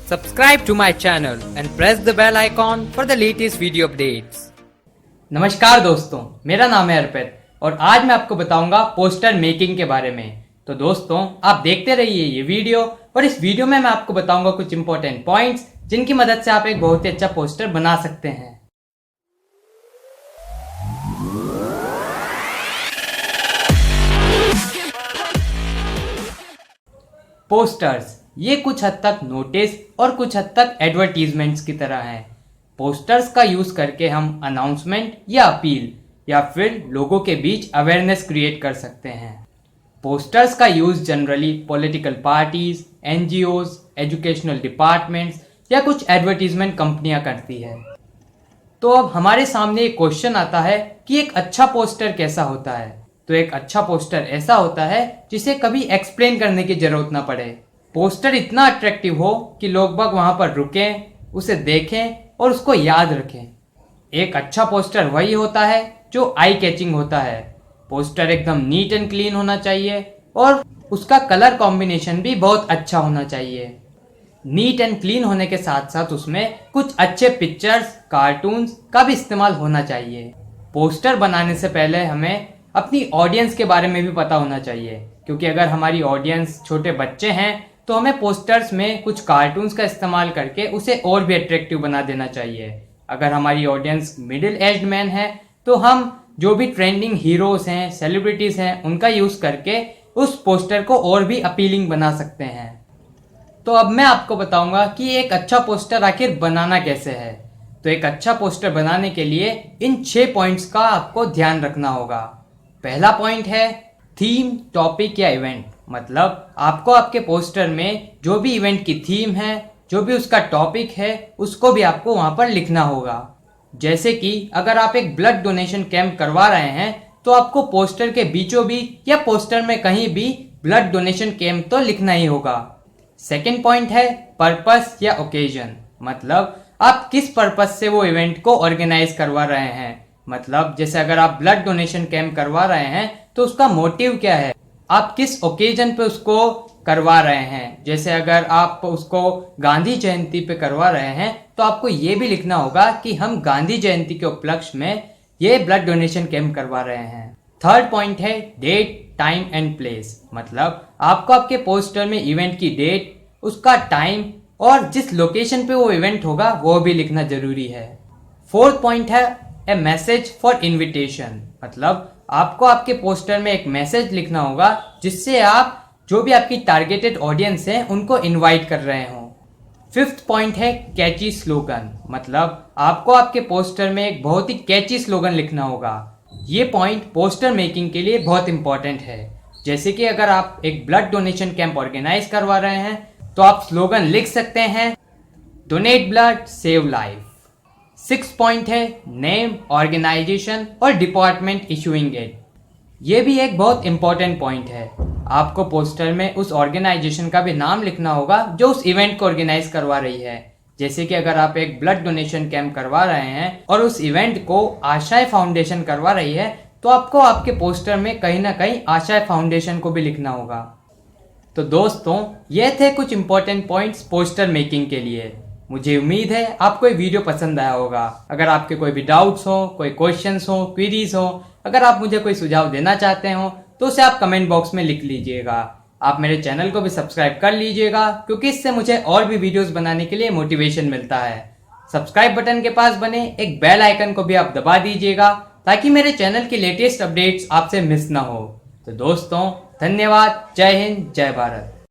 Subscribe to my channel and press the bell icon for the latest video updates. नमस्कार दोस्तों, मेरा नाम है अर्पित और आज मैं आपको बताऊंगा पोस्टर मेकिंग के बारे में। तो दोस्तों, आप देखते रहिए ये वीडियो और इस वीडियो में मैं आपको बताऊंगा कुछ इंपॉर्टेंट पॉइंट्स जिनकी मदद से आप एक बहुत ही अच्छा पोस्टर बना सकते हैं। पोस्टर्स ये कुछ हद तक नोटिस और कुछ हद तक एडवर्टीजमेंट्स की तरह हैं। पोस्टर्स का यूज करके हम अनाउंसमेंट या अपील या फिर लोगों के बीच अवेयरनेस क्रिएट कर सकते हैं। पोस्टर्स का use generally political parties, NGOs, educational departments या कुछ एडवर्टीजमेंट कंपनियां करती है। तो अब हमारे सामने एक क्वेश्चन आता है कि एक अच्छा पोस्टर कैसा होता है। तो एक अच्छा पोस्टर ऐसा होता है जिसे कभी एक्सप्लेन करने की जरूरत ना पड़े। पोस्टर इतना अट्रैक्टिव हो कि लोग बाग वहां पर रुकें, उसे देखें और उसको याद रखें। एक अच्छा पोस्टर वही होता है जो आई कैचिंग होता है। पोस्टर एकदम नीट एंड क्लीन होना चाहिए और उसका कलर कॉम्बिनेशन भी बहुत अच्छा होना चाहिए। नीट एंड क्लीन होने के साथ साथ उसमें कुछ अच्छे पिक्चर्स, कार्टून्स का भी इस्तेमाल होना चाहिए। पोस्टर बनाने से पहले हमें अपनी ऑडियंस के बारे में भी पता होना चाहिए, क्योंकि अगर हमारी ऑडियंस छोटे बच्चे हैं तो हमें पोस्टर्स में कुछ कार्टून्स का इस्तेमाल करके उसे और भी अट्रैक्टिव बना देना चाहिए। अगर हमारी ऑडियंस मिडिल एज्ड मैन है तो हम जो भी ट्रेंडिंग हीरोज हैं, सेलिब्रिटीज हैं, उनका यूज करके उस पोस्टर को और भी अपीलिंग बना सकते हैं। तो अब मैं आपको बताऊंगा कि एक अच्छा पोस्टर आखिर बनाना कैसे है। तो एक अच्छा पोस्टर बनाने के लिए इन 6 पॉइंट्स का आपको ध्यान रखना होगा। पहला पॉइंट है थीम, टॉपिक या इवेंट। मतलब आपको आपके पोस्टर में जो भी इवेंट की थीम है, जो भी उसका टॉपिक है, उसको भी आपको वहां पर लिखना होगा। जैसे कि अगर आप एक ब्लड डोनेशन कैंप करवा रहे हैं तो आपको पोस्टर के बीचों बीच या पोस्टर में कहीं भी ब्लड डोनेशन कैंप तो लिखना ही होगा। सेकेंड पॉइंट है पर्पस या ओकेजन। मतलब आप किस पर्पस से वो इवेंट को ऑर्गेनाइज करवा रहे हैं। मतलब जैसे अगर आप ब्लड डोनेशन कैंप करवा रहे हैं तो उसका मोटिव क्या है, आप किस ओकेजन पे उसको करवा रहे हैं। जैसे अगर आप उसको गांधी जयंती पे करवा रहे हैं तो आपको ये भी लिखना होगा कि हम गांधी जयंती के उपलक्ष्य में ये ब्लड डोनेशन कैंप करवा रहे हैं। थर्ड पॉइंट है डेट, टाइम एंड प्लेस। मतलब आपको आपके पोस्टर में इवेंट की डेट, उसका टाइम और जिस लोकेशन पे वो इवेंट होगा वो भी लिखना जरूरी है। फोर्थ पॉइंट है ए मैसेज फॉर इन्विटेशन। मतलब आपको आपके पोस्टर में एक मैसेज लिखना होगा जिससे आप जो भी आपकी टारगेटेड ऑडियंस है उनको इनवाइट कर रहे हो। फिफ्थ पॉइंट है कैची स्लोगन। मतलब आपको आपके पोस्टर में एक बहुत ही कैची स्लोगन लिखना होगा। ये पॉइंट पोस्टर मेकिंग के लिए बहुत इंपॉर्टेंट है। जैसे कि अगर आप एक ब्लड डोनेशन कैंप ऑर्गेनाइज करवा रहे हैं तो आप स्लोगन लिख सकते हैं donate blood save life. Six point है नेम, ऑर्गेनाइजेशन और डिपार्टमेंट इशूइंग इट। ये भी एक बहुत इंपॉर्टेंट पॉइंट है। आपको पोस्टर में उस ऑर्गेनाइजेशन का भी नाम लिखना होगा जो उस इवेंट को ऑर्गेनाइज करवा रही है। जैसे कि अगर आप एक ब्लड डोनेशन कैंप करवा रहे हैं और उस इवेंट को आशाएं फाउंडेशन करवा रही है तो आपको आपके पोस्टर में कहीं ना कहीं आशाएं फाउंडेशन को भी लिखना होगा। तो दोस्तों, ये थे कुछ इंपॉर्टेंट पॉइंट्स पोस्टर मेकिंग के लिए। मुझे उम्मीद है आपको ये वीडियो पसंद आया होगा। अगर आपके कोई भी डाउट्स हो, कोई क्वेश्चंस हो, क्वेरीज हो, अगर आप मुझे कोई सुझाव देना चाहते हो तो उसे आप कमेंट बॉक्स में लिख लीजिएगा। आप मेरे चैनल को भी सब्सक्राइब कर लीजिएगा क्योंकि इससे मुझे और भी वीडियोस बनाने के लिए मोटिवेशन मिलता है। सब्सक्राइब बटन के पास बने एक बेल आइकन को भी आप दबा दीजिएगा ताकि मेरे चैनल की लेटेस्ट अपडेट्स आपसे मिस ना हो। तो दोस्तों, धन्यवाद। जय हिंद, जय भारत।